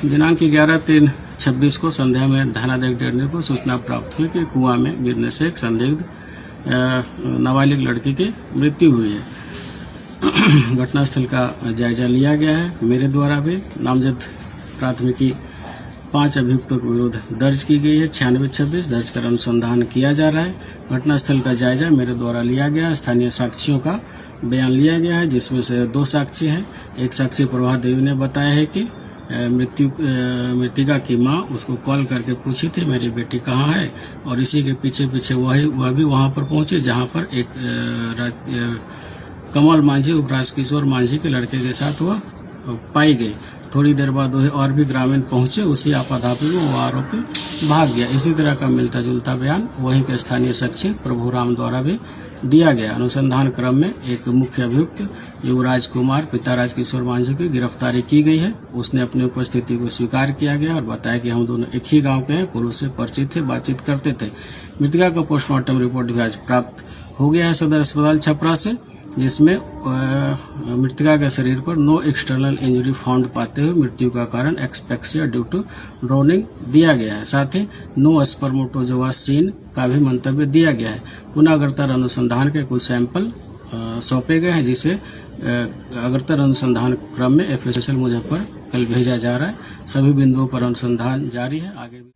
दिनांक 11/3/26 को संध्या में थाना डेढ़ने को सूचना प्राप्त हुई कि कुआं में गिरने से एक संदिग्ध नाबालिग लड़की की मृत्यु हुई है। घटनास्थल का जायजा लिया गया है। मेरे द्वारा भी नामजद प्राथमिकी 5 अभियुक्तों के विरुद्ध दर्ज की गई है। 9626 दर्ज कर अनुसंधान किया जा रहा है। घटनास्थल का जायजा मेरे द्वारा लिया गया। स्थानीय साक्षियों का बयान लिया गया है, जिसमें से 2 साक्षी हैं। एक साक्षी प्रभा देवी ने बताया है कि मृतिका की मां उसको कॉल करके पूछी थी मेरी बेटी कहाँ है, और इसी के पीछे पीछे वह भी वहां पर पहुंची, जहां पर एक कमल मांझी उप राजकिशोर मांझी के लड़के के साथ वह पाई गई। थोड़ी देर बाद वह और भी ग्रामीण पहुंचे। उसी आपाधापी में वो आरोपी भाग गया। इसी तरह का मिलता जुलता बयान वहीं के स्थानीय साक्षी प्रभुराम द्वारा भी दिया गया। अनुसंधान क्रम में एक मुख्य अभियुक्त युवराज कुमार पिता राजकिशोर मांझी की गिरफ्तारी की गई है। उसने अपनी उपस्थिति को स्वीकार किया गया और बताया कि हम दोनों एक ही गांव के हैं, पूर्व से परिचित थे, बातचीत करते थे। मृतका का पोस्टमार्टम रिपोर्ट भी आज प्राप्त हो गया है सदर अस्पताल छपरा से, जिसमें मृतका के शरीर पर नो एक्सटर्नल इंजरी फाउंड पाते हुए मृत्यु का कारण एक्सपेक्सिया ड्यू टू ड्रोनिंग दिया गया है। साथ ही नो स्पर्मेटोजोआ सीन का भी मंतव्य दिया गया है। पुनः अग्रतर अनुसंधान के कुछ सैंपल सौंपे गए हैं, जिसे अग्रतर अनुसंधान क्रम में FSL मुजफ्फर कल भेजा जा रहा है। सभी बिंदुओं पर अनुसंधान जारी है। आगे भी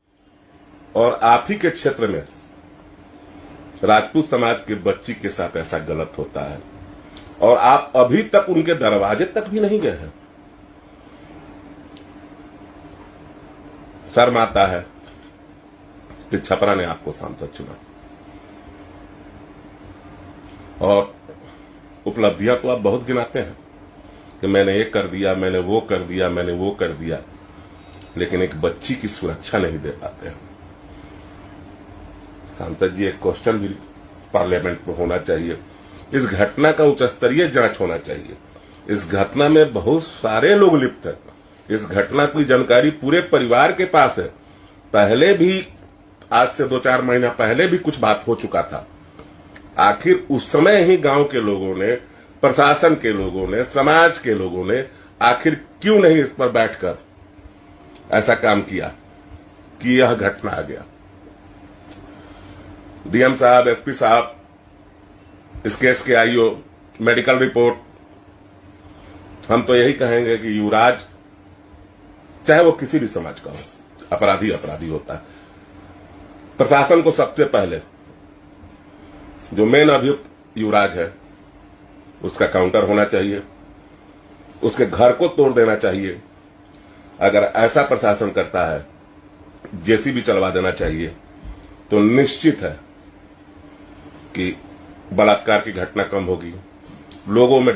और आप ही के क्षेत्र में राजपूत समाज के बच्ची के साथ ऐसा गलत होता है और आप अभी तक उनके दरवाजे तक भी नहीं गए हैं। शर्म आता है कि छपरा ने आपको सांसद चुना, और उपलब्धियां तो आप बहुत गिनाते हैं कि मैंने ये कर दिया, मैंने वो कर दिया, मैंने वो कर दिया, लेकिन एक बच्ची की सुरक्षा नहीं दे पाते हैं। सांसद जी, एक क्वेश्चन भी पार्लियामेंट में होना चाहिए। इस घटना का उच्च स्तरीय जांच होना चाहिए। इस घटना में बहुत सारे लोग लिप्त हैं। इस घटना की जानकारी पूरे परिवार के पास है। पहले भी, आज से 2-4 महीना पहले भी कुछ बात हो चुका था। आखिर उस समय ही गांव के लोगों ने, प्रशासन के लोगों ने, समाज के लोगों ने आखिर क्यों नहीं इस पर बैठकर ऐसा काम किया कि यह घटना आ गया। DM साहब, SP साहब, इस केस के IO, मेडिकल रिपोर्ट, हम तो यही कहेंगे कि युवराज, चाहे वो किसी भी समाज का हो, अपराधी अपराधी होता है। प्रशासन को सबसे पहले जो मेन अभियुक्त युवराज है उसका काउंटर होना चाहिए, उसके घर को तोड़ देना चाहिए। अगर ऐसा प्रशासन करता है, JCB चलवा देना चाहिए, तो निश्चित है कि बलात्कार की घटना कम होगी, लोगों में